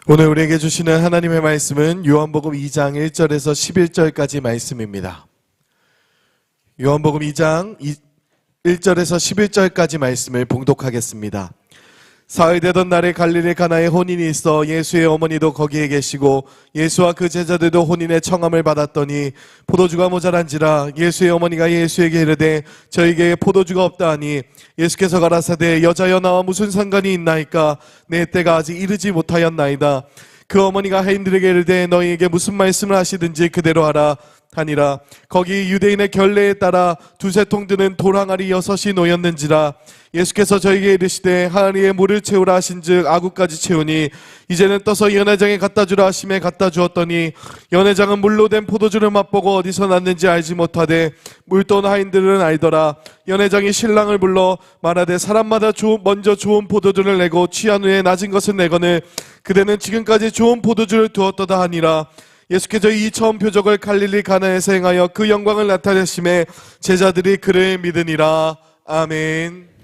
오늘 우리에게 주시는 하나님의 말씀은 요한복음 2장 1절에서 11절까지 말씀입니다. 요한복음 2장 1절에서 11절까지 말씀을 봉독하겠습니다. 사흘 되던 날에 갈릴리 가나에 혼인이 있어 예수의 어머니도 거기에 계시고 예수와 그 제자들도 혼인의 청함을 받았더니 포도주가 모자란지라 예수의 어머니가 예수에게 이르되 저에게 포도주가 없다 하니 예수께서 가라사대 여자여 나와 무슨 상관이 있나이까 내 때가 아직 이르지 못하였나이다. 그 어머니가 해인들에게 이르되 너희에게 무슨 말씀을 하시든지 그대로 하라 하니라. 거기 유대인의 결례에 따라 두세 통 드는 돌항아리 6이 놓였는지라. 예수께서 저에게 이르시되 항아리에 물을 채우라 하신즉 아구까지 채우니 이제는 떠서 연회장에 갖다 주라 하심에 갖다 주었더니 연회장은 물로 된 포도주를 맛보고 어디서 났는지 알지 못하되 물돈 하인들은 알더라. 연회장이 신랑을 불러 말하되 사람마다 먼저 좋은 포도주를 내고 취한 후에 낮은 것을 내거늘 그대는 지금까지 좋은 포도주를 두었도다 하니라. 예수께서 이 처음 표적을 갈릴리 가나에서 행하여 그 영광을 나타내심에 제자들이 그를 믿으니라. 아멘.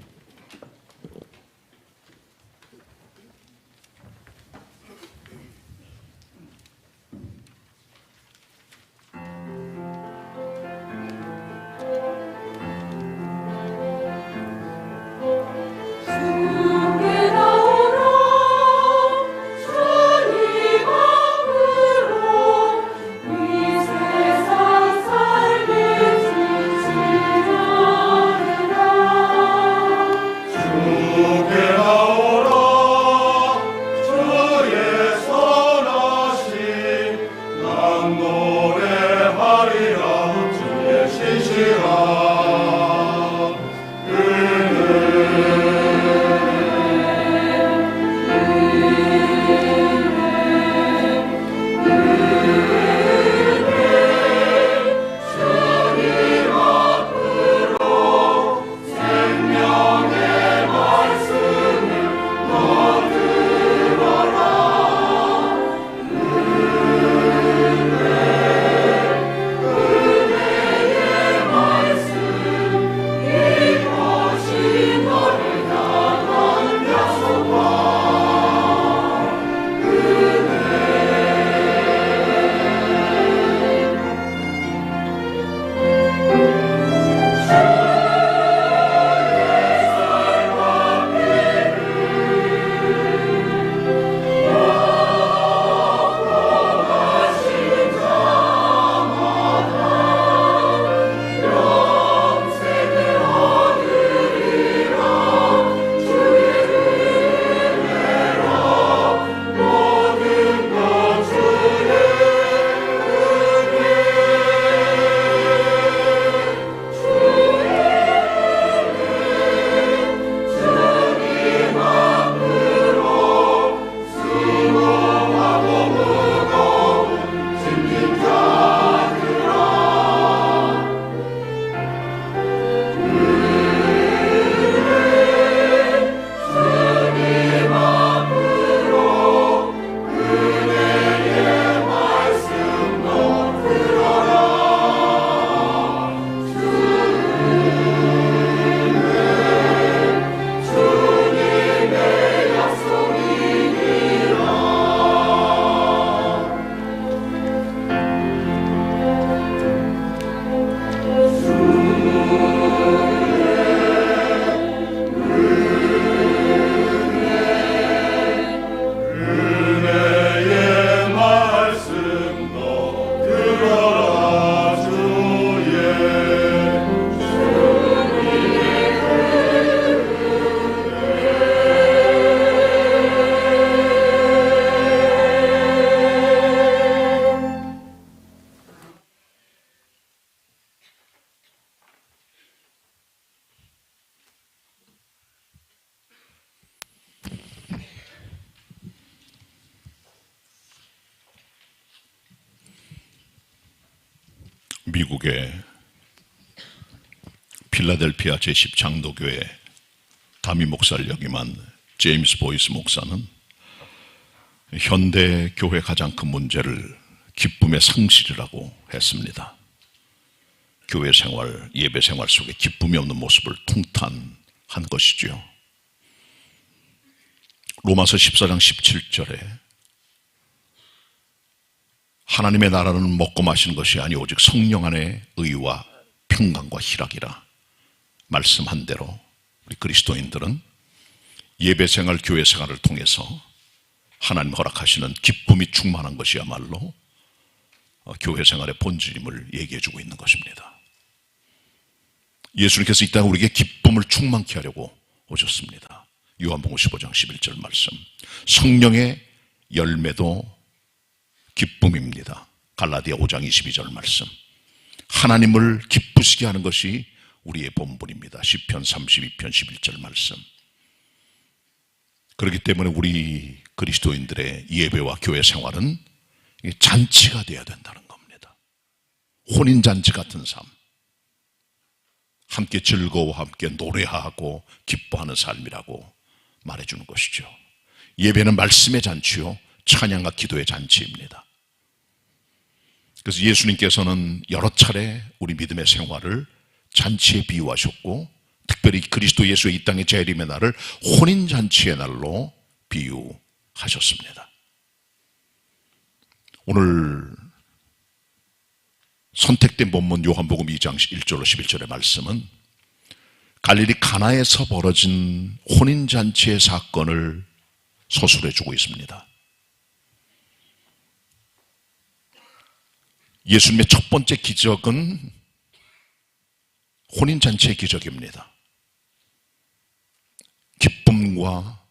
미국의 필라델피아 제10장로교회 담임 목사를 역임한 제임스 보이스 목사는 현대 교회 가장 큰 문제를 기쁨의 상실이라고 했습니다. 교회 생활, 예배 생활 속에 기쁨이 없는 모습을 통탄한 것이지요. 로마서 14장 17절에 하나님의 나라는 먹고 마시는 것이 아니 오직 성령 안의 의와 평강과 희락이라 말씀한 대로 우리 그리스도인들은 예배생활, 교회생활을 통해서 하나님 허락하시는 기쁨이 충만한 것이야말로 교회생활의 본질임을 얘기해주고 있는 것입니다. 예수님께서 이 땅에 우리에게 기쁨을 충만케 하려고 오셨습니다. 요한복음 15장 11절 말씀, 성령의 열매도 기쁨입니다. 갈라디아 5장 22절 말씀, 하나님을 기쁘시게 하는 것이 우리의 본분입니다. 시편 32편 11절 말씀. 그렇기 때문에 우리 그리스도인들의 예배와 교회 생활은 잔치가 되어야 된다는 겁니다. 혼인잔치 같은 삶, 함께 즐거워 함께 노래하고 기뻐하는 삶이라고 말해주는 것이죠. 예배는 말씀의 잔치요 찬양과 기도의 잔치입니다. 그래서 예수님께서는 여러 차례 우리 믿음의 생활을 잔치에 비유하셨고, 특별히 그리스도 예수의 이 땅의 재림의 날을 혼인잔치의 날로 비유하셨습니다. 오늘 선택된 본문 요한복음 2장 1절로 11절의 말씀은 갈릴리 가나에서 벌어진 혼인잔치의 사건을 서술해주고 있습니다. 예수님의 첫 번째 기적은 혼인잔치의 기적입니다. 기쁨과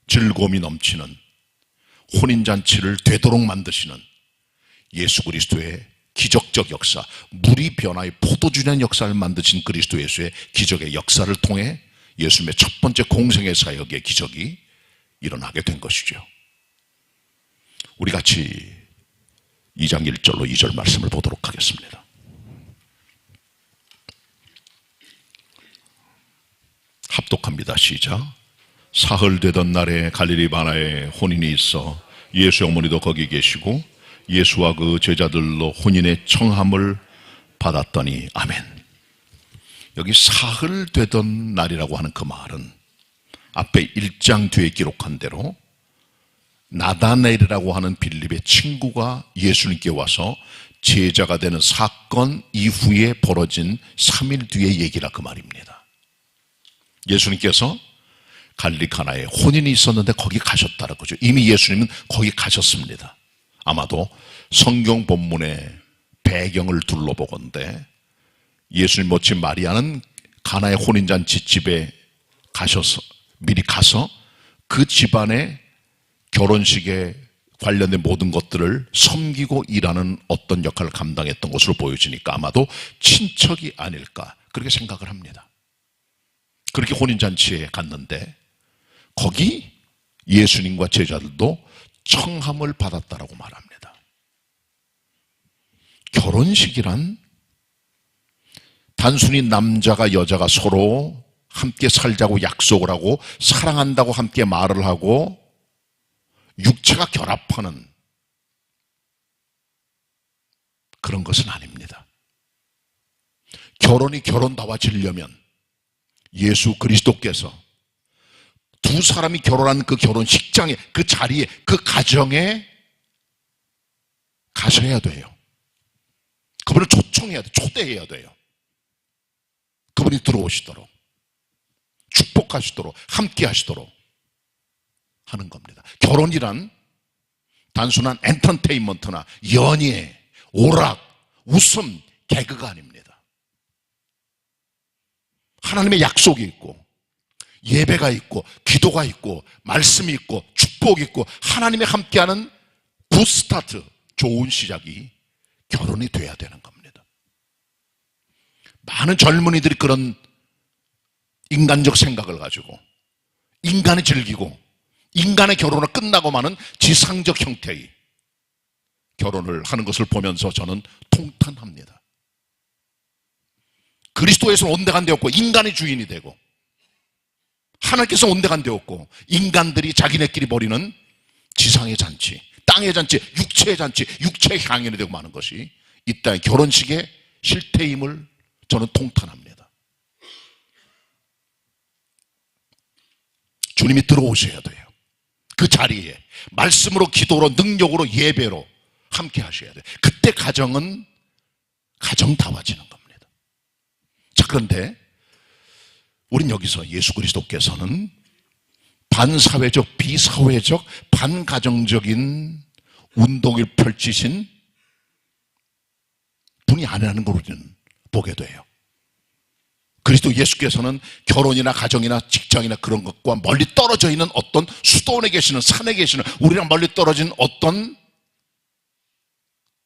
즐거움이 넘치는 혼인잔치를 되도록 만드시는 예수 그리스도의 기적적 역사, 물이 변화의 포도주라는 역사를 만드신 그리스도 예수의 기적의 역사를 통해 예수님의 첫 번째 공생의 사역의 기적이 일어나게 된 것이죠. 우리 같이 2장 1절로 2절 말씀을 보도록 하겠습니다. 합독합니다. 시작. 사흘 되던 날에 갈릴리 바나에 혼인이 있어 예수 어머니도 거기 계시고 예수와 그 제자들로 혼인의 청함을 받았더니 아멘. 여기 사흘 되던 날이라고 하는 그 말은 앞에 1장 뒤에 기록한 대로 나다나엘이라고 하는 빌립의 친구가 예수님께 와서 제자가 되는 사건 이후에 벌어진 3일 뒤의 얘기라 그 말입니다. 예수님께서 갈릴리 가나에 혼인이 있었는데 거기 가셨다는 거죠. 이미 예수님은 거기 가셨습니다. 아마도 성경 본문의 배경을 둘러보건대 예수님 모친 마리아는 가나의 혼인잔치 집에 가셔서 미리 가서 그 집안의 결혼식에 관련된 모든 것들을 섬기고 일하는 어떤 역할을 감당했던 것으로 보여지니까 아마도 친척이 아닐까 그렇게 생각을 합니다. 그렇게 혼인잔치에 갔는데 거기 예수님과 제자들도 청함을 받았다라고 말합니다. 결혼식이란 단순히 남자가 여자가 서로 함께 살자고 약속을 하고 사랑한다고 함께 말을 하고 육체가 결합하는 그런 것은 아닙니다. 결혼이 결혼다워지려면 예수 그리스도께서 두 사람이 결혼한 그 결혼식장에 그 자리에 그 가정에 가셔야 돼요. 그분을 초청해야 돼요. 초대해야 돼요. 그분이 들어오시도록 축복하시도록 함께 하시도록 하는 겁니다. 결혼이란 단순한 엔터테인먼트나 연예, 오락, 웃음, 개그가 아닙니다. 하나님의 약속이 있고 예배가 있고 기도가 있고 말씀이 있고 축복이 있고 하나님의 함께하는 굿 스타트, 좋은 시작이 결혼이 돼야 되는 겁니다. 많은 젊은이들이 그런 인간적 생각을 가지고 인간이 즐기고 인간의 결혼을 끝나고 마는 지상적 형태의 결혼을 하는 것을 보면서 저는 통탄합니다. 그리스도에서 온데간되었고 인간이 주인이 되고 하나님께서 온데간되었고 인간들이 자기네끼리 벌이는 지상의 잔치, 땅의 잔치, 육체의 잔치, 육체의 향연이 되고 마는 것이 이 땅의 결혼식의 실태임을 저는 통탄합니다. 주님이 들어오셔야 돼요. 그 자리에 말씀으로 기도로 능력으로 예배로 함께 하셔야 돼요. 그때 가정은 가정다워지는 겁니다. 자, 그런데 우린 여기서 예수 그리스도께서는 반사회적, 비사회적, 반가정적인 운동을 펼치신 분이 아니라는 걸 우리는 보게 돼요. 그리스도 예수께서는 결혼이나 가정이나 직장이나 그런 것과 멀리 떨어져 있는 어떤 수도원에 계시는, 산에 계시는, 우리랑 멀리 떨어진 어떤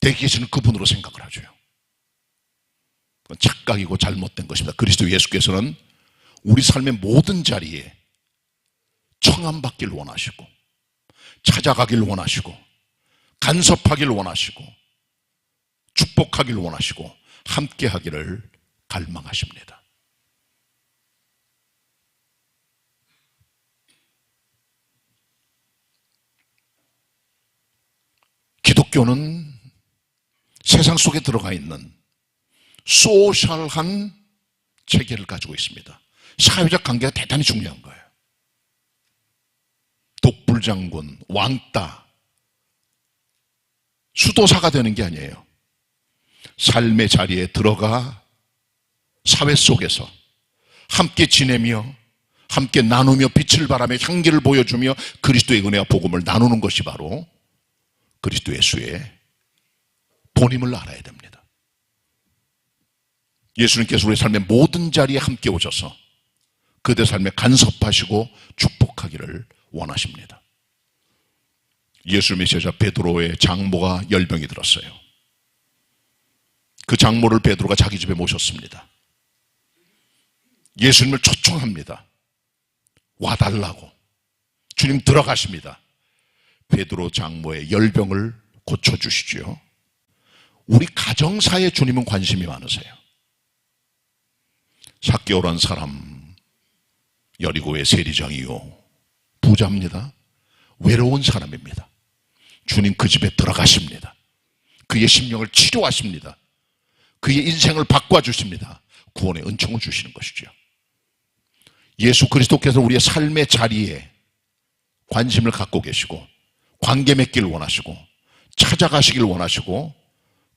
데 계시는 그분으로 생각을 하죠. 그건 착각이고 잘못된 것입니다. 그리스도 예수께서는 우리 삶의 모든 자리에 청함받기를 원하시고, 찾아가기를 원하시고, 간섭하기를 원하시고, 축복하기를 원하시고, 함께하기를 갈망하십니다. 기독교는 세상 속에 들어가 있는 소셜한 체계를 가지고 있습니다. 사회적 관계가 대단히 중요한 거예요. 독불장군, 왕따, 수도사가 되는 게 아니에요. 삶의 자리에 들어가 사회 속에서 함께 지내며 함께 나누며 빛을 발하며 향기를 보여주며 그리스도의 은혜와 복음을 나누는 것이 바로 그리스도 예수의 본임을 알아야 됩니다. 예수님께서 우리 삶의 모든 자리에 함께 오셔서 그대 삶에 간섭하시고 축복하기를 원하십니다. 예수님의 제자 베드로의 장모가 열병이 들었어요. 그 장모를 베드로가 자기 집에 모셨습니다. 예수님을 초청합니다. 와달라고. 주님 들어가십니다. 베드로 장모의 열병을 고쳐주시죠. 우리 가정사에 주님은 관심이 많으세요. 삭개오란 사람, 여리고의 세리장이요, 부자입니다. 외로운 사람입니다. 주님 그 집에 들어가십니다. 그의 심령을 치료하십니다. 그의 인생을 바꿔주십니다. 구원의 은총을 주시는 것이죠. 예수 그리스도께서 우리의 삶의 자리에 관심을 갖고 계시고 관계 맺기를 원하시고 찾아가시기를 원하시고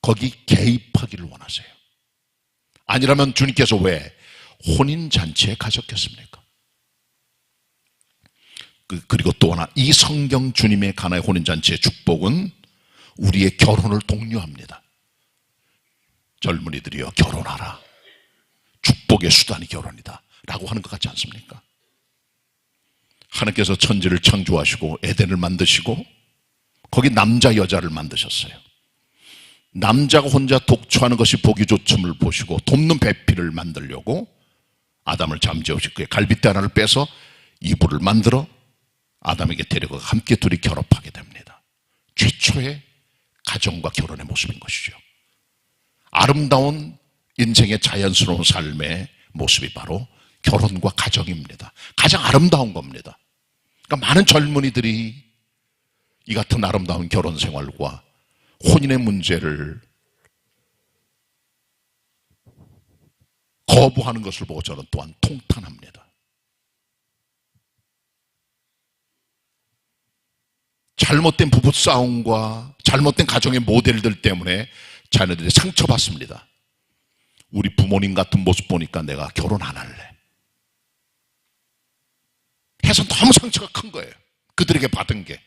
거기 개입하기를 원하세요. 아니라면 주님께서 왜 혼인잔치에 가셨겠습니까? 그리고 또 하나, 이 성경 주님의 가나의 혼인잔치의 축복은 우리의 결혼을 독려합니다. 젊은이들이여 결혼하라. 축복의 수단이 결혼이다 라고 하는 것 같지 않습니까? 하나님께서 천지를 창조하시고 에덴을 만드시고 거기 남자 여자를 만드셨어요. 남자가 혼자 독초하는 것이 보기 좋음을 보시고 돕는 배필을 만들려고 아담을 잠재우시고 그의 갈빗대 하나를 빼서 이불을 만들어 아담에게 데려가 함께 둘이 결합하게 됩니다. 최초의 가정과 결혼의 모습인 것이죠. 아름다운 인생의 자연스러운 삶의 모습이 바로 결혼과 가정입니다. 가장 아름다운 겁니다. 그러니까 많은 젊은이들이 이 같은 아름다운 결혼 생활과 혼인의 문제를 거부하는 것을 보고 저는 또한 통탄합니다. 잘못된 부부싸움과 잘못된 가정의 모델들 때문에 자녀들이 상처받습니다. 우리 부모님 같은 모습 보니까 내가 결혼 안 할래 해서 너무 상처가 큰 거예요. 그들에게 받은 게.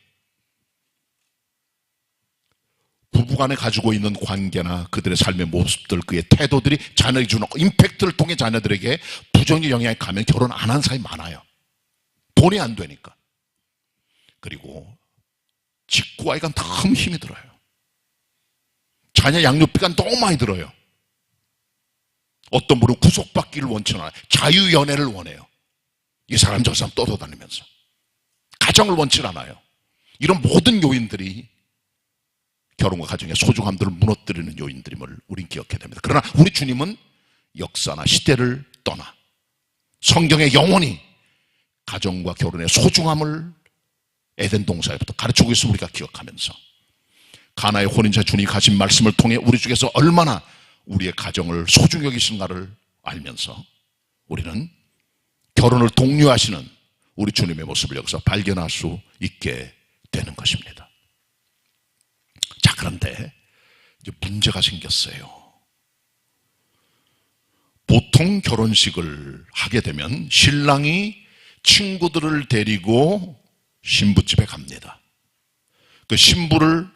부부간에 가지고 있는 관계나 그들의 삶의 모습들, 그의 태도들이 자녀에게 주는 임팩트를 통해 자녀들에게 부정의 영향이 가면 결혼 안 한 사람이 많아요. 돈이 안 되니까. 그리고 직구하기가 너무 힘이 들어요. 자녀 양육비가 너무 많이 들어요. 어떤 분은 구속받기를 원치 않아요. 자유연애를 원해요. 이 사람 저 사람 떠돌아다니면서 가정을 원치 않아요. 이런 모든 요인들이 결혼과 가정의 소중함들을 무너뜨리는 요인들임을 우린 기억해야 됩니다. 그러나 우리 주님은 역사나 시대를 떠나 성경의 영원히 가정과 결혼의 소중함을 에덴 동산에부터 가르치고 있음을 우리가 기억하면서 가나의 혼인자 주님이 가진 말씀을 통해 우리 중에서 얼마나 우리의 가정을 소중히 여기시는가를 알면서 우리는 결혼을 독려하시는 우리 주님의 모습을 여기서 발견할 수 있게 되는 것입니다. 자, 그런데 이제 문제가 생겼어요. 보통 결혼식을 하게 되면 신랑이 친구들을 데리고 신부집에 갑니다. 그 신부를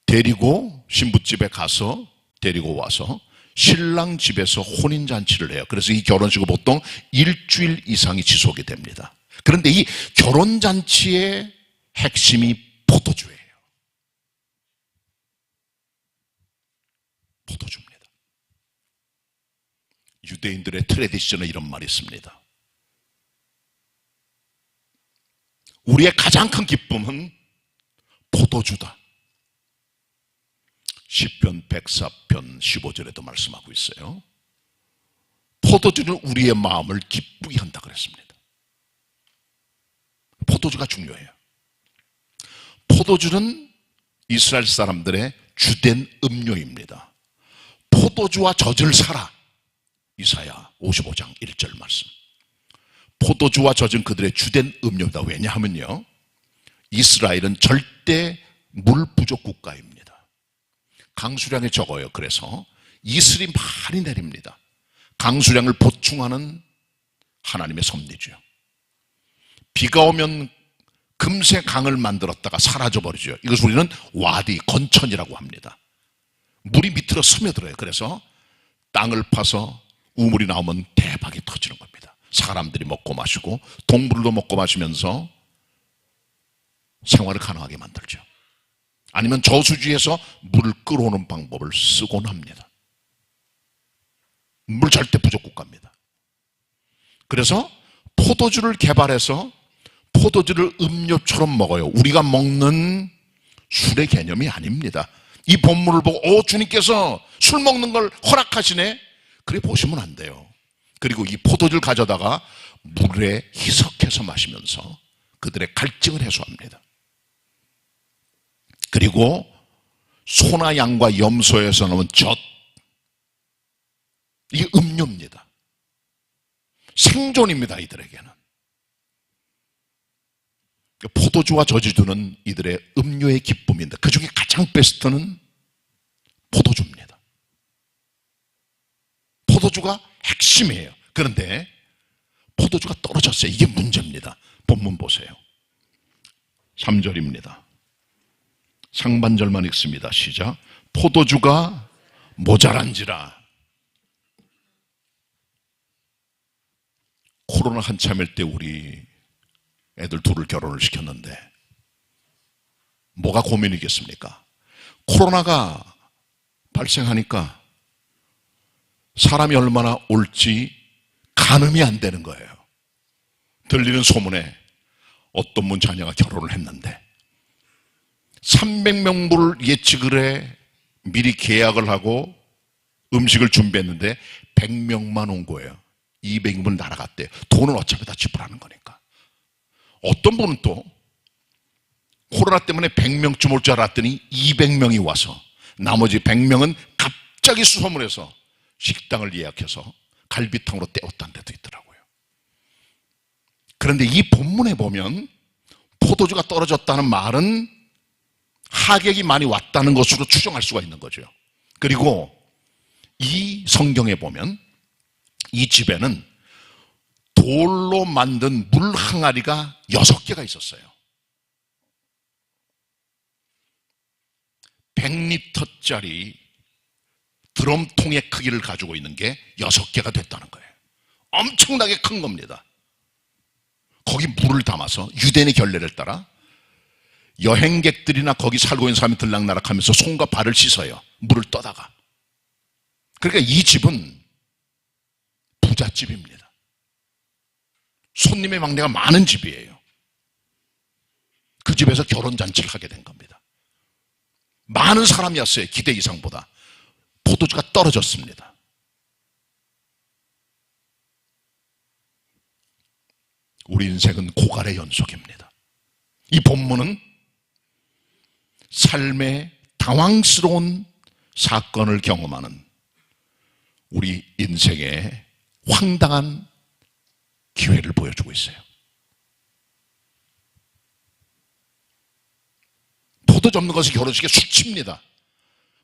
데리고 신부집에 가서 데리고 와서 신랑 집에서 혼인잔치를 해요. 그래서 이 결혼식은 보통 일주일 이상이 지속이 됩니다. 그런데 이 결혼잔치의 핵심이 포도주예요. 포도주입니다. 유대인들의 트레디션에 이런 말이 있습니다. 우리의 가장 큰 기쁨은 포도주다. 시편 104편 15절에도 말씀하고 있어요. 포도주는 우리의 마음을 기쁘게 한다 그랬습니다. 포도주가 중요해요. 포도주는 이스라엘 사람들의 주된 음료입니다. 포도주와 젖을 사라. 이사야 55장 1절 말씀. 포도주와 젖은 그들의 주된 음료다. 왜냐하면요, 이스라엘은 절대 물 부족 국가입니다. 강수량이 적어요. 그래서 이슬이 많이 내립니다. 강수량을 보충하는 하나님의 섭리죠. 비가 오면 금세 강을 만들었다가 사라져버리죠. 이것을 우리는 와디, 건천이라고 합니다. 물이 밑으로 스며들어요. 그래서 땅을 파서 우물이 나오면 대박이 터지는 겁니다. 사람들이 먹고 마시고 동물도 먹고 마시면서 생활을 가능하게 만들죠. 아니면 저수지에서 물을 끌어오는 방법을 쓰곤 합니다. 물 절대 부족 국가입니다. 그래서 포도주를 개발해서 포도주를 음료처럼 먹어요. 우리가 먹는 술의 개념이 아닙니다. 이 본문을 보고 주님께서 술 먹는 걸 허락하시네? 그래 보시면 안 돼요. 그리고 이 포도주를 가져다가 물에 희석해서 마시면서 그들의 갈증을 해소합니다. 그리고 소나 양과 염소에서 나온 젖, 이게 음료입니다. 생존입니다. 이들에게는. 포도주와 저주주는 이들의 음료의 기쁨인데 그 중에 가장 베스트는 포도주입니다. 포도주가 핵심이에요. 그런데 포도주가 떨어졌어요. 이게 문제입니다. 본문 보세요. 3절입니다. 상반절만 읽습니다. 시작. 포도주가 모자란지라. 코로나 한참일 때 우리 애들 둘을 결혼을 시켰는데 뭐가 고민이겠습니까? 코로나가 발생하니까 사람이 얼마나 올지 가늠이 안 되는 거예요. 들리는 소문에 어떤 분 자녀가 결혼을 했는데 300명분을 예측을 해 미리 계약을 하고 음식을 준비했는데 100명만 온 거예요. 200명 날아갔대요. 돈은 어차피 다 지불하는 거니까. 어떤 분은 또 코로나 때문에 100명쯤 올 줄 알았더니 200명이 와서 나머지 100명은 갑자기 수소문해서 식당을 예약해서 갈비탕으로 때웠다는 데도 있더라고요. 그런데 이 본문에 보면 포도주가 떨어졌다는 말은 하객이 많이 왔다는 것으로 추정할 수가 있는 거죠. 그리고 이 성경에 보면 이 집에는 돌로 만든 물 항아리가 6개가 있었어요. 100리터짜리 드럼통의 크기를 가지고 있는 게 6개가 됐다는 거예요. 엄청나게 큰 겁니다. 거기 물을 담아서 유대인의 결례를 따라 여행객들이나 거기 살고 있는 사람이 들락날락하면서 손과 발을 씻어요. 물을 떠다가. 그러니까 이 집은 부잣집입니다. 손님의 막내가 많은 집이에요. 그 집에서 결혼잔치를 하게 된 겁니다. 많은 사람이었어요. 기대 이상보다. 포도주가 떨어졌습니다. 우리 인생은 고갈의 연속입니다. 이 본문은 삶의 당황스러운 사건을 경험하는 우리 인생의 황당한 기회를 보여주고 있어요. 포도주 없는 것이 결혼식의 수치입니다.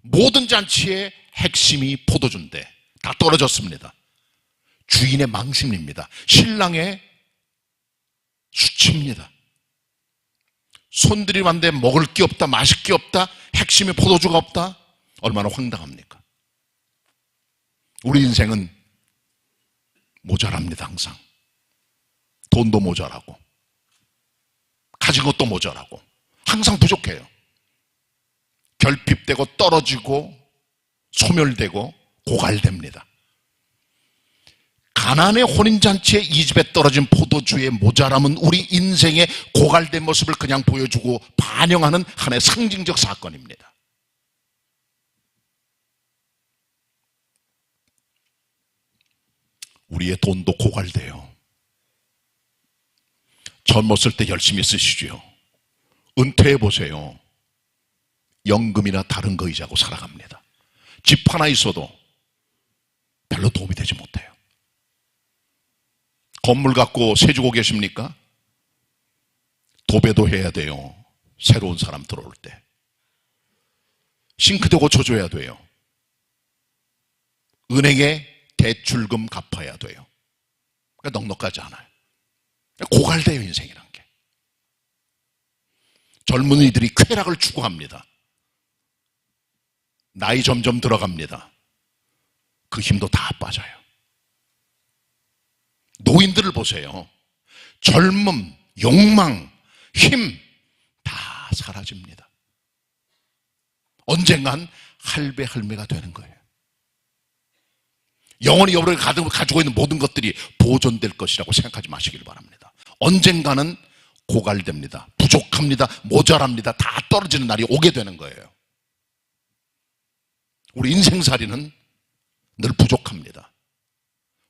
모든 잔치의 핵심이 포도주인데 다 떨어졌습니다. 주인의 망신입니다. 신랑의 수치입니다. 손들이 왔는데 먹을 게 없다, 마실 게 없다, 핵심이 포도주가 없다. 얼마나 황당합니까? 우리 인생은 모자랍니다. 항상 돈도 모자라고 가진 것도 모자라고 항상 부족해요. 결핍되고 떨어지고 소멸되고 고갈됩니다. 가난의 혼인잔치에 이 집에 떨어진 포도주의 모자람은 우리 인생의 고갈된 모습을 그냥 보여주고 반영하는 하나의 상징적 사건입니다. 우리의 돈도 고갈돼요. 젊었을 때 열심히 쓰시죠. 은퇴해보세요. 연금이나 다른 거 이자고 살아갑니다. 집 하나 있어도 별로 도움이 되지 못해요. 건물 갖고 세 주고 계십니까? 도배도 해야 돼요. 새로운 사람 들어올 때. 싱크대 고쳐줘야 돼요. 은행에 대출금 갚아야 돼요. 그러니까 넉넉하지 않아요. 고갈돼요, 인생이란 게. 젊은이들이 쾌락을 추구합니다. 나이 점점 들어갑니다. 그 힘도 다 빠져요. 노인들을 보세요. 젊음, 욕망, 힘 다 사라집니다. 언젠간 할배 할매가 되는 거예요. 영원히 여러분이 가지고 있는 모든 것들이 보존될 것이라고 생각하지 마시길 바랍니다. 언젠가는 고갈됩니다. 부족합니다. 모자랍니다. 다 떨어지는 날이 오게 되는 거예요. 우리 인생살이는 늘 부족합니다.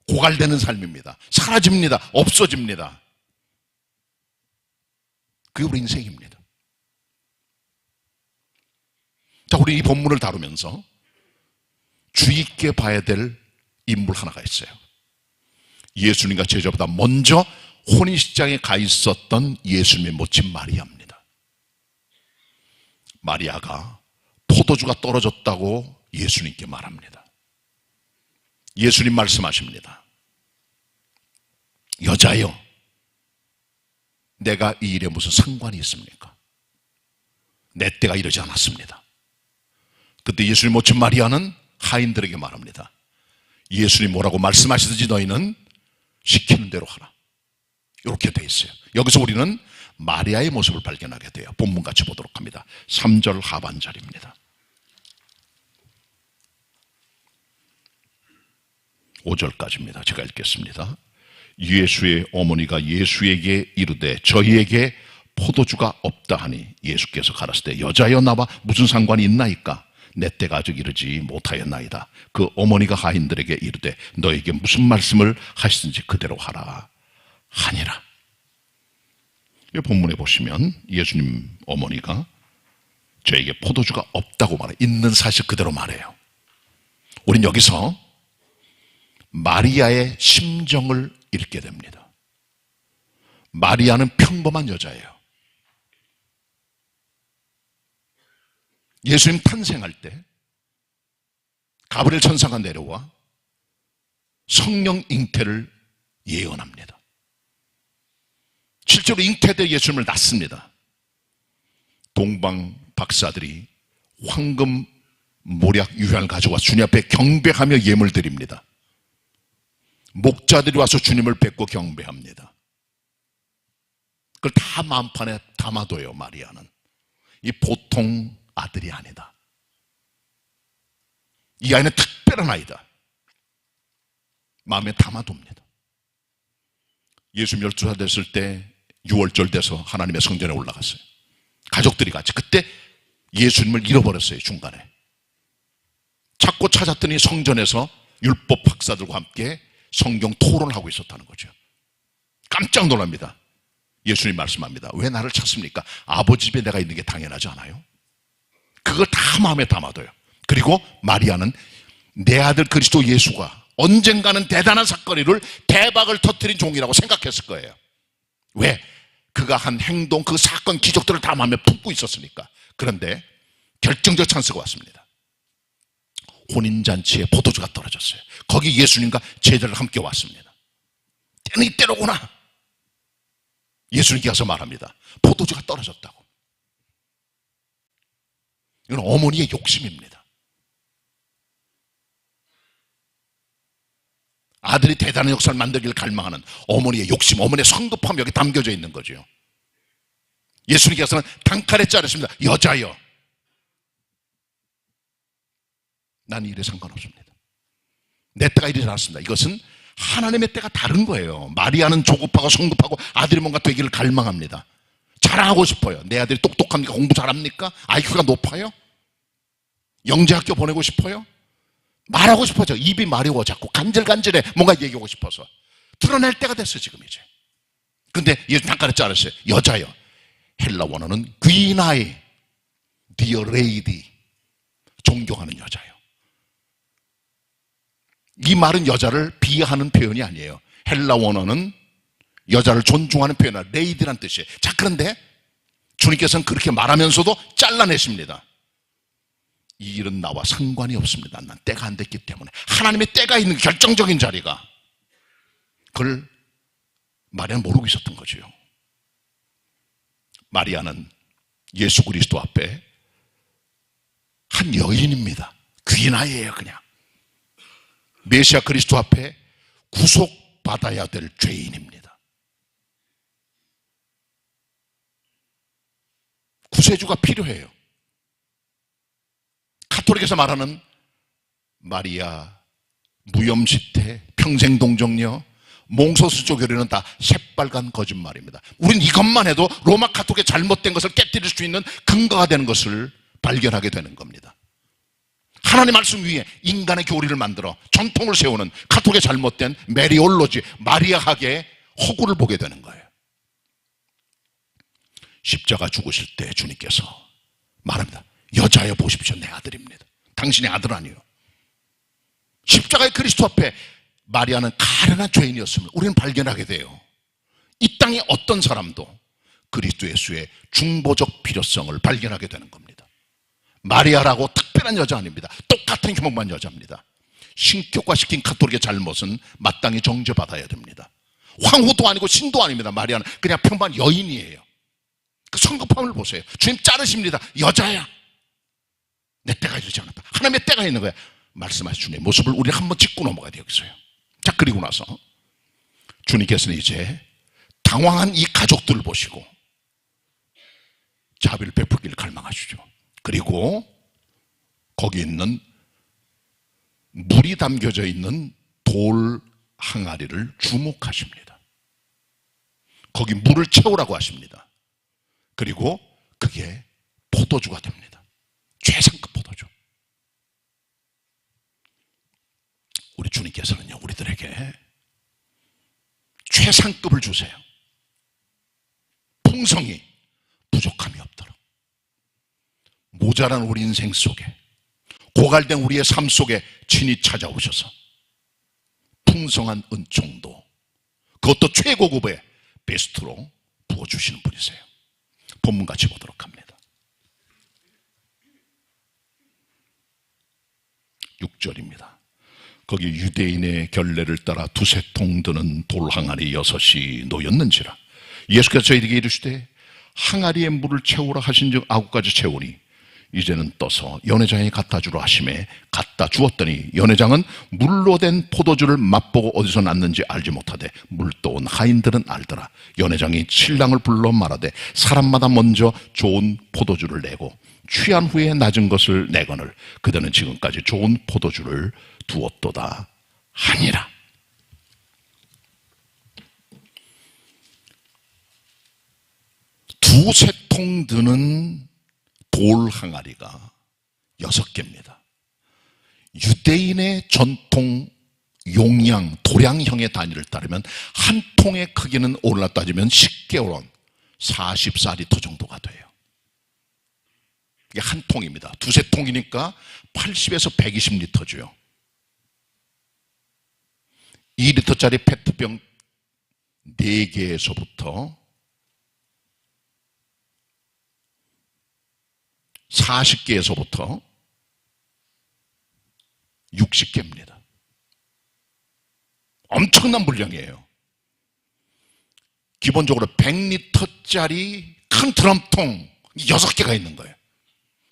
고갈되는 삶입니다. 사라집니다. 없어집니다. 그게 우리 인생입니다. 자, 우리 이 본문을 다루면서 주의 있게 봐야 될 인물 하나가 있어요. 예수님과 제자보다 먼저 혼인식장에 가 있었던 예수님의 모친 마리아입니다. 마리아가 포도주가 떨어졌다고 예수님께 말합니다. 예수님 말씀하십니다. 여자여, 내가 이 일에 무슨 상관이 있습니까? 내 때가 이르지 않았습니다. 그때 예수님 모친 마리아는 하인들에게 말합니다. 예수님 뭐라고 말씀하시든지 너희는 시키는 대로 하라. 이렇게 돼 있어요. 여기서 우리는 마리아의 모습을 발견하게 돼요. 본문 같이 보도록 합니다. 3절 하반절입니다. 5절까지입니다. 제가 읽겠습니다. 예수의 어머니가 예수에게 이르되 저희에게 포도주가 없다 하니 예수께서 가라사대 여자여 나와 무슨 상관이 있나이까? 내 때가 아직 이르지 못하였나이다. 그 어머니가 하인들에게 이르되 너에게 무슨 말씀을 하시든지 그대로 하라 하니라. 이 본문에 보시면 예수님 어머니가 저에게 포도주가 없다고 말해요. 있는 사실 그대로 말해요. 우린 여기서 마리아의 심정을 읽게 됩니다. 마리아는 평범한 여자예요. 예수님 탄생할 때 가브리엘 천사가 내려와 성령 잉태를 예언합니다. 실제로 잉태돼 예수님을 낳습니다. 동방 박사들이 황금 모략 유향을 가져와 주님 앞에 경배하며 예물 드립니다. 목자들이 와서 주님을 뵙고 경배합니다. 그걸 다 만판에 담아둬요. 마리아는 이 보통 아들이 아니다. 이 아이는 특별한 아이다. 마음에 담아둡니다. 예수님 12살 됐을 때 6월절 돼서 하나님의 성전에 올라갔어요. 가족들이 같이. 그때 예수님을 잃어버렸어요. 중간에 찾고 찾았더니 성전에서 율법 박사들과 함께 성경 토론을 하고 있었다는 거죠. 깜짝 놀랍니다. 예수님 말씀합니다. 왜 나를 찾습니까? 아버지 집에 내가 있는 게 당연하지 않아요? 그걸 다 마음에 담아둬요. 그리고 마리아는 내 아들 그리스도 예수가 언젠가는 대단한 사건을 대박을 터뜨린 종이라고 생각했을 거예요. 왜? 그가 한 행동, 그 사건, 기적들을 다 마음에 품고 있었으니까. 그런데 결정적 찬스가 왔습니다. 혼인잔치에 포도주가 떨어졌어요. 거기 예수님과 제자들 함께 왔습니다. 때는 이때로구나. 예수님께서 말합니다. 포도주가 떨어졌다고. 이건 어머니의 욕심입니다. 아들이 대단한 역사를 만들기를 갈망하는 어머니의 욕심, 어머니의 성급함이 여기 담겨져 있는 거죠. 예수님께서는 단칼에 자르십니다. 여자여, 난 일에 상관없습니다. 내 때가 이르지 않았습니다. 이것은 하나님의 때가 다른 거예요. 마리아는 조급하고 성급하고 아들이 뭔가 되기를 갈망합니다. 자랑하고 싶어요. 내 아들이 똑똑합니까? 공부 잘합니까? IQ가 높아요? 영재학교 보내고 싶어요? 말하고 싶어져. 입이 마려워 자꾸 간질간질해. 뭔가 얘기하고 싶어서 드러낼 때가 됐어요. 지금 이제. 근데 예수 단칼에 자르셨어요. 여자여, 헬라 원어는 귀나이, dear lady, 존경하는 여자요. 이 말은 여자를 비하하는 표현이 아니에요. 헬라 원어는 여자를 존중하는 표현이라 레이디란 뜻이에요. 자, 그런데 주님께서는 그렇게 말하면서도 잘라내십니다. 이 일은 나와 상관이 없습니다. 난 때가 안 됐기 때문에. 하나님의 때가 있는 결정적인 자리가, 그걸 마리아는 모르고 있었던 거죠. 마리아는 예수 그리스도 앞에 한 여인입니다. 귀나이예요. 그냥 메시아 그리스도 앞에 구속받아야 될 죄인입니다. 구세주가 필요해요. 카톨릭에서 말하는 마리아, 무염시태, 평생동정녀, 몽소수조교리는 다 새빨간 거짓말입니다. 우린 이것만 해도 로마 카톨릭의 잘못된 것을 깨뜨릴 수 있는 근거가 되는 것을 발견하게 되는 겁니다. 하나님 말씀 위에 인간의 교리를 만들어 전통을 세우는 카톨릭의 잘못된 메리올로지, 마리아학의 허구를 보게 되는 거예요. 십자가 죽으실 때 주님께서 말합니다. 여자여 보십시오. 내 아들입니다. 당신의 아들 아니요. 십자가의 그리스도 앞에 마리아는 가련한 죄인이었음을 우리는 발견하게 돼요. 이 땅의 어떤 사람도 그리스도 예수의 중보적 필요성을 발견하게 되는 겁니다. 마리아라고 특별한 여자 아닙니다. 똑같은 흉악한 여자입니다. 신격화시킨 카톨릭의 잘못은 마땅히 정죄받아야 됩니다. 황후도 아니고 신도 아닙니다. 마리아는 그냥 평범한 여인이에요. 그 성급함을 보세요. 주님 자르십니다. 여자야, 내 때가 이르지 않았다. 하나님의 때가 있는 거야. 말씀하신 주님의 모습을 우리 한번 짚고 넘어가야 되겠어요. 자, 그리고 나서 주님께서는 이제 당황한 이 가족들을 보시고 자비를 베풀기를 갈망하시죠. 그리고 거기 있는 물이 담겨져 있는 돌 항아리를 주목하십니다. 거기 물을 채우라고 하십니다. 그리고 그게 포도주가 됩니다. 최상급 포도주. 우리 주님께서는요, 우리들에게 최상급을 주세요. 풍성이 부족함이 없도록. 모자란 우리 인생 속에, 고갈된 우리의 삶 속에 친히 찾아오셔서 풍성한 은총도, 그것도 최고급의 베스트로 부어주시는 분이세요. 본문 같이 보도록 합니다. 6절입니다. 거기 유대인의 결례를 따라 두세 통 드는 돌 항아리 6이 놓였는지라. 예수께서 저희에게 이르시되 항아리에 물을 채우라 하신즉 9가지 채우니 이제는 떠서 연회장에 갖다 주라 하심에 갖다 주었더니 연회장은 물로 된 포도주를 맛보고 어디서 났는지 알지 못하되 물떠온 하인들은 알더라. 연회장이 신랑을 불러 말하되 사람마다 먼저 좋은 포도주를 내고 취한 후에 낮은 것을 내거늘 그들은 지금까지 좋은 포도주를 두었도다 하니라. 두세 통 드는 돌 항아리가 6개입니다. 유대인의 전통 용량, 도량형의 단위를 따르면 한 통의 크기는 오늘날 따지면 10개월원 44리터 정도가 돼요. 이게 한 통입니다. 두세 통이니까 80에서 120리터죠. 2리터짜리 페트병 4개에서부터 40개에서부터 60개입니다. 엄청난 분량이에요. 기본적으로 100리터짜리 큰 드럼통 6개가 있는 거예요.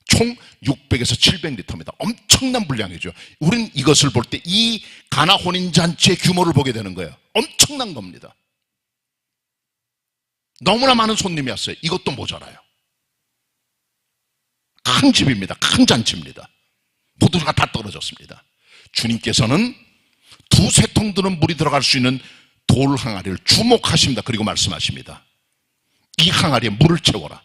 총 600에서 700리터입니다. 엄청난 분량이죠. 우린 이것을 볼 때 이 가나 혼인잔치의 규모를 보게 되는 거예요. 엄청난 겁니다. 너무나 많은 손님이 왔어요. 이것도 모자라요. 큰 집입니다. 큰 잔치입니다. 포도주가 다 떨어졌습니다. 주님께서는 두세 통 드는 물이 들어갈 수 있는 돌 항아리를 주목하십니다. 그리고 말씀하십니다. 이 항아리에 물을 채워라.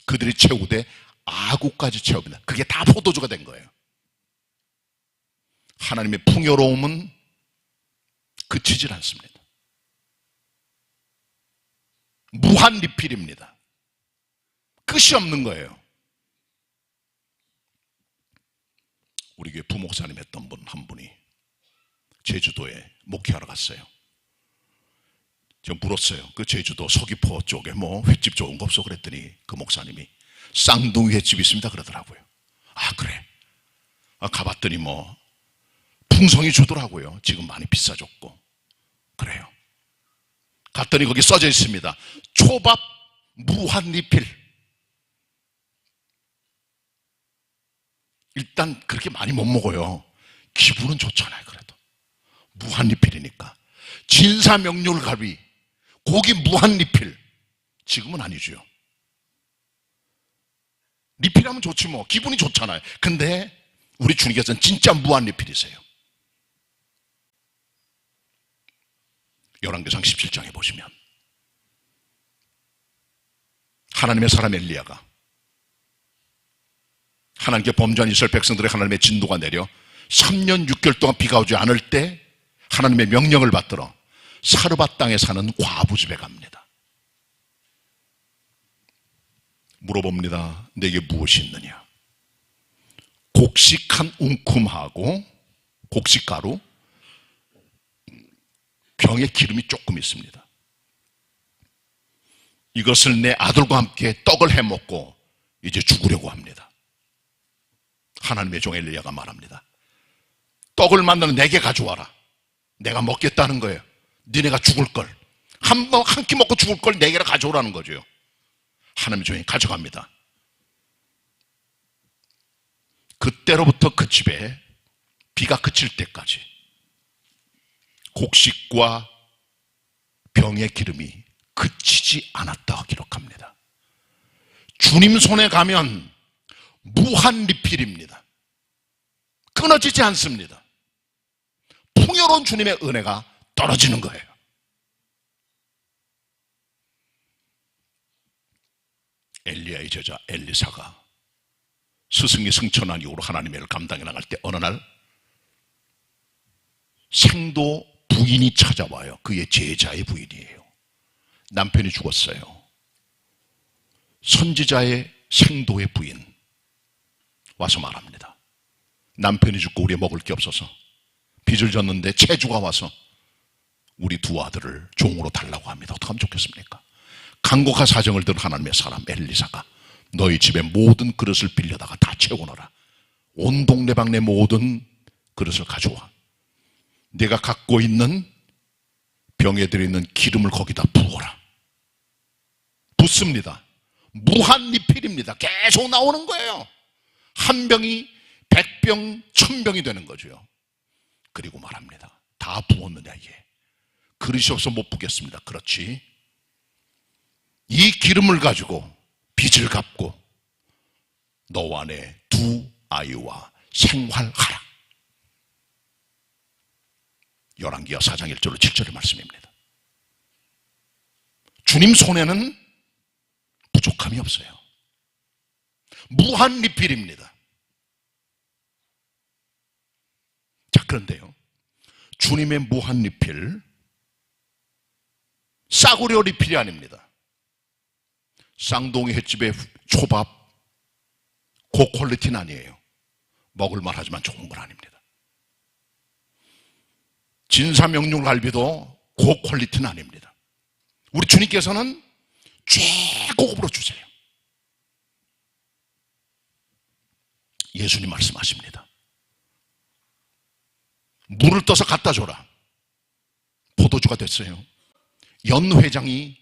그들이 채우되 아구까지 채웁니다. 그게 다 포도주가 된 거예요. 하나님의 풍요로움은 그치질 않습니다. 무한 리필입니다. 끝이 없는 거예요. 우리 교회 부목사님 했던 분 한 분이 제주도에 목회하러 갔어요. 저 물었어요. 그 제주도 서귀포 쪽에 뭐 횟집 좋은 거 없어 그랬더니 그 목사님이 쌍둥이 횟집이 있습니다 그러더라고요. 아 그래? 가봤더니 뭐 풍성이 주더라고요. 지금 많이 비싸졌고. 그래요. 갔더니 거기 써져 있습니다. 초밥 무한 리필. 일단 그렇게 많이 못 먹어요. 기분은 좋잖아요. 그래도 무한 리필이니까. 진사명륜갈비 고기 무한 리필. 지금은 아니죠. 리필하면 좋지 뭐. 기분이 좋잖아요. 근데 우리 주님께서는 진짜 무한 리필이세요. 열왕기상 17장에 보시면 하나님의 사람 엘리야가 하나님께 범죄한 이스라엘 백성들의 하나님의 진노가 내려 3년 6개월 동안 비가 오지 않을 때 하나님의 명령을 받들어 사르밧 땅에 사는 과부 집에 갑니다. 물어봅니다. 내게 무엇이 있느냐? 곡식한 웅큼하고 곡식가루, 병에 기름이 조금 있습니다. 이것을 내 아들과 함께 떡을 해먹고 이제 죽으려고 합니다. 하나님의 종 엘리야가 말합니다. 떡을 만나는 내게 가져와라. 내가 먹겠다는 거예요. 니네가 죽을 걸. 한 끼 먹고 죽을 걸 내게로 가져오라는 거죠. 하나님의 종이 가져갑니다. 그때로부터 그 집에 비가 그칠 때까지 곡식과 병의 기름이 그치지 않았다고 기록합니다. 주님 손에 가면 무한 리필입니다. 끊어지지 않습니다. 풍요로운 주님의 은혜가 떨어지는 거예요. 엘리야의 제자 엘리사가 스승이 승천한 이후로 하나님의 일을 감당해 나갈 때 어느 날 생도 부인이 찾아와요. 그의 제자의 부인이에요. 남편이 죽었어요. 선지자의 생도의 부인 와서 말합니다. 남편이 죽고 우리 먹을 게 없어서 빚을 졌는데 채주가 와서 우리 두 아들을 종으로 달라고 합니다. 어떻게 하면 좋겠습니까? 간곡한 사정을 들은 하나님의 사람 엘리사가 너희 집에 모든 그릇을 빌려다가 다 채워넣어라. 온 동네방네 모든 그릇을 가져와. 내가 갖고 있는 병에 들어있는 기름을 거기다 부어라. 붓습니다. 무한 리필입니다. 계속 나오는 거예요. 한 병이 100병, 1000병이 되는 거죠. 그리고 말합니다. 다 부었느냐 이게. 그릇이 없어 못 부겠습니다. 그렇지. 이 기름을 가지고 빚을 갚고 너와 내 두 아이와 생활하라. 열왕기하 4장 1절로 7절의 말씀입니다. 주님 손에는 부족함이 없어요. 무한 리필입니다. 자, 그런데요, 주님의 무한 리필, 싸구려 리필이 아닙니다. 쌍둥이 횟집의 초밥 고퀄리티는 아니에요. 먹을만 하지만 좋은 건 아닙니다. 진사명륜갈비도 고퀄리티는 아닙니다. 우리 주님께서는 최고급으로 주세요. 예수님 말씀하십니다. 물을 떠서 갖다 줘라. 포도주가 됐어요. 연 회장이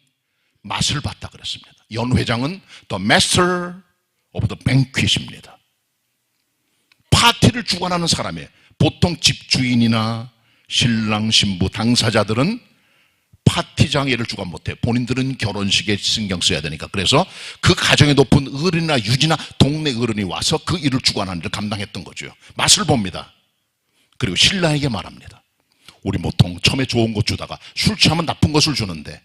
맛을 봤다 그랬습니다. 연 회장은 the master of the banquet입니다. 파티를 주관하는 사람이에요. 보통 집주인이나 신랑, 신부, 당사자들은 파티 장애를 주관 못해요. 본인들은 결혼식에 신경 써야 되니까. 그래서 그 가정에 높은 어른이나 유지나 동네 어른이 와서 그 일을 주관하는 일을 감당했던 거죠. 맛을 봅니다. 그리고 신랑에게 말합니다. 우리 보통 처음에 좋은 것 주다가 술 취하면 나쁜 것을 주는데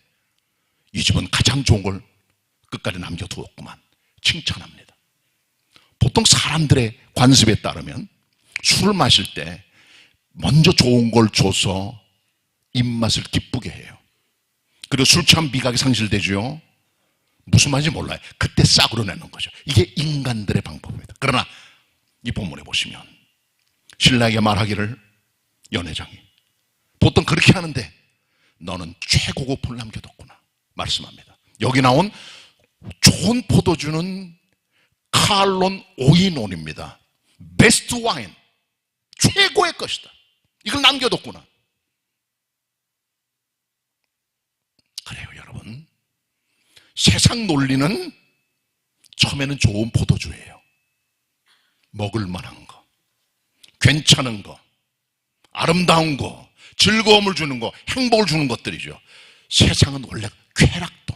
이 집은 가장 좋은 걸 끝까지 남겨두었구만. 칭찬합니다. 보통 사람들의 관습에 따르면 술을 마실 때 먼저 좋은 걸 줘서 입맛을 기쁘게 해요. 그리고 술 취한 미각이 상실되죠. 무슨 말인지 몰라요. 그때 싸구려 내는 거죠. 이게 인간들의 방법입니다. 그러나 이 본문에 보시면 신랑에게 말하기를 연회장이 보통 그렇게 하는데 너는 최고급을 남겨뒀구나 말씀합니다. 여기 나온 좋은 포도주는 칼론 오이논입니다. 베스트 와인, 최고의 것이다. 이걸 남겨뒀구나. 그래요, 여러분. 세상 논리는 처음에는 좋은 포도주예요. 먹을 만한 거, 괜찮은 거, 아름다운 거, 즐거움을 주는 거, 행복을 주는 것들이죠. 세상은 원래 쾌락도,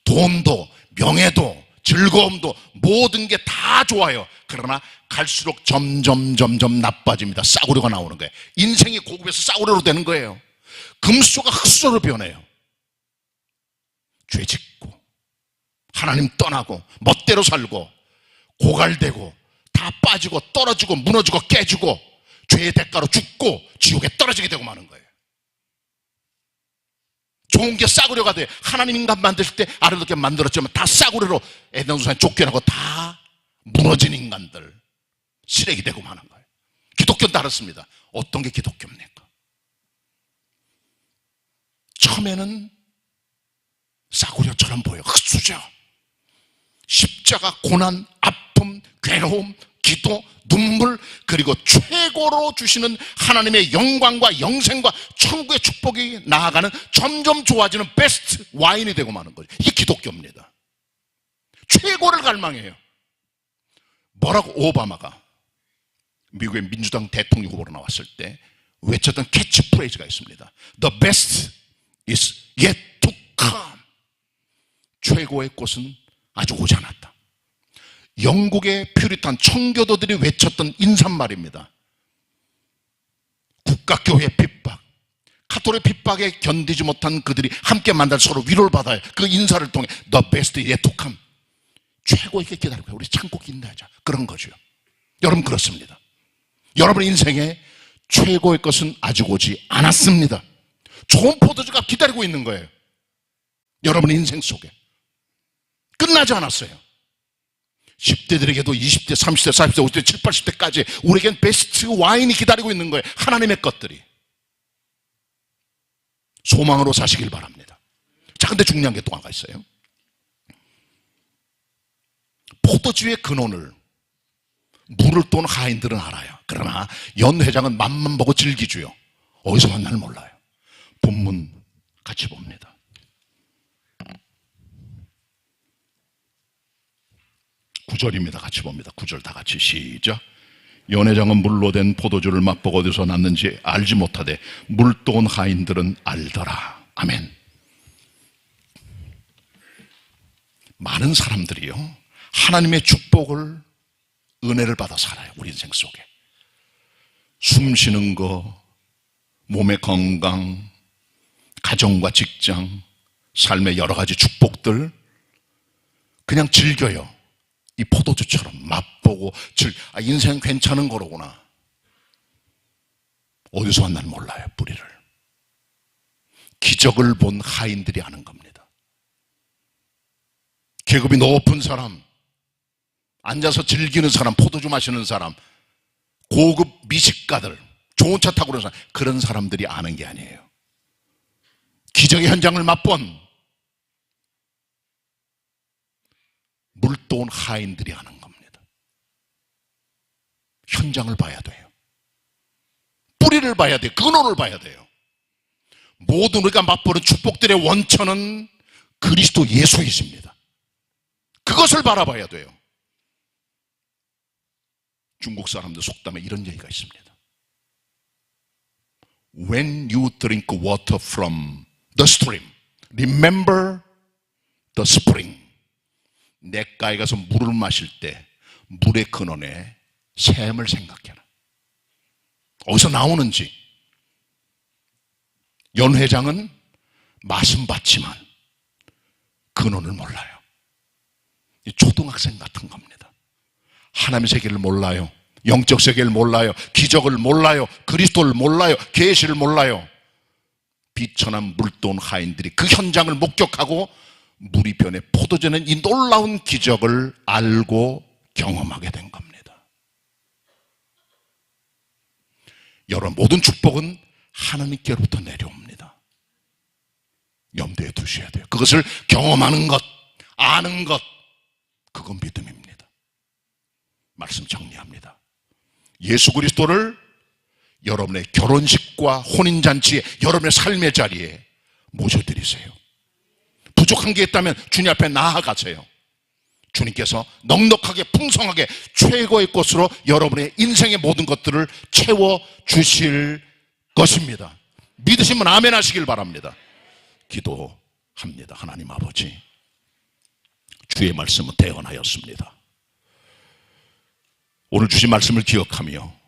돈도, 명예도, 즐거움도 모든 게 다 좋아요. 그러나 갈수록 점점 나빠집니다. 싸구려가 나오는 거예요. 인생이 고급에서 싸구려로 되는 거예요. 금수저가 흙수저로 변해요. 죄 짓고 하나님 떠나고 멋대로 살고 고갈되고 다 빠지고 떨어지고 무너지고 깨지고 죄의 대가로 죽고 지옥에 떨어지게 되고 마는 거예요. 좋은 게 싸구려가 돼. 하나님 인간 만드실 때 아름답게 만들었지만 다 싸구려로 에덴 동산에 쫓겨나고 다 무너진 인간들 쓰레기 되고 마는 거예요. 기독교는 다릅니다. 어떤 게 기독교입니까? 처음에는 싸구려처럼 보여. 흙수저. 십자가, 고난, 아픔, 괴로움, 기도, 눈물, 그리고 최고로 주시는 하나님의 영광과 영생과 천국의 축복이 나아가는 점점 좋아지는 베스트 와인이 되고 마는 거죠. 이게 기독교입니다. 최고를 갈망해요. 뭐라고 오바마가 미국의 민주당 대통령 후보로 나왔을 때 외쳤던 캐치프레이즈가 있습니다. The best is yet to come. 최고의 꽃은 아직 오지 않았다. 영국의 퓨리탄 청교도들이 외쳤던 인사말입니다. 국가교회 핍박, 카톨릭 핍박에 견디지 못한 그들이 함께 만나 서로 위로를 받아요. 그 인사를 통해 The best is yet to come. 최고에게 기다리고 우리 참고 인내하자. 그런 거죠. 여러분 그렇습니다. 여러분 인생에 최고의 것은 아직 오지 않았습니다. 좋은 포도주가 기다리고 있는 거예요. 여러분의 인생 속에 끝나지 않았어요. 10대들에게도 20대, 30대, 40대, 50대, 70, 80대까지 우리에겐 베스트 와인이 기다리고 있는 거예요. 하나님의 것들이. 소망으로 사시길 바랍니다. 자, 근데 중요한 게 또 하나 있어요. 포도주의 근원을 물을 돈 하인들은 알아요. 그러나 연 회장은 맛만 보고 즐기주요. 어디서 만나를 몰라요. 본문 같이 봅니다. 9절입니다. 같이 봅니다. 9절 다 같이 시작. 연회장은 물로 된 포도주를 맛보고 어디서 났는지 알지 못하되 물도온 하인들은 알더라. 아멘. 많은 사람들이요 하나님의 축복을 은혜를 받아 살아요. 우리 인생 속에 숨 쉬는 거, 몸의 건강, 가정과 직장, 삶의 여러 가지 축복들 그냥 즐겨요. 이 포도주처럼 맛보고 인생 괜찮은 거로구나. 어디서 왔나는 몰라요. 뿌리를. 기적을 본 하인들이 아는 겁니다. 계급이 높은 사람, 앉아서 즐기는 사람, 포도주 마시는 사람, 고급 미식가들, 좋은 차 타고 그런 사람, 그런 사람들이 아는 게 아니에요. 기적의 현장을 맛본 물도온 하인들이 아는 겁니다. 현장을 봐야 돼요. 뿌리를 봐야 돼요. 근원을 봐야 돼요. 모든 우리가 맛보는 축복들의 원천은 그리스도 예수이십니다. 그것을 바라봐야 돼요. 중국 사람들 속담에 이런 얘기가 있습니다. When you drink water from the stream, remember the spring. 냇가에 가서 물을 마실 때 물의 근원에 샘을 생각해라. 어디서 나오는지. 연 회장은 맛은 봤지만 근원을 몰라요. 초등학생 같은 겁니다. 하나님의 세계를 몰라요. 영적 세계를 몰라요. 기적을 몰라요. 그리스도를 몰라요. 계시를 몰라요. 비천한 물돈 하인들이 그 현장을 목격하고 물이 변해 포도주는 이 놀라운 기적을 알고 경험하게 된 겁니다. 여러분, 모든 축복은 하나님께로부터 내려옵니다. 염두에 두셔야 돼요. 그것을 경험하는 것, 아는 것, 그건 믿음입니다. 말씀 정리합니다. 예수 그리스도를 여러분의 결혼식과 혼인잔치에, 여러분의 삶의 자리에 모셔드리세요. 부족한 게 있다면 주님 앞에 나아가세요. 주님께서 넉넉하게 풍성하게 최고의 것으로 여러분의 인생의 모든 것들을 채워주실 것입니다. 믿으시면 아멘 하시길 바랍니다. 기도합니다. 하나님 아버지, 주의 말씀은 대언하였습니다. 오늘 주신 말씀을 기억하며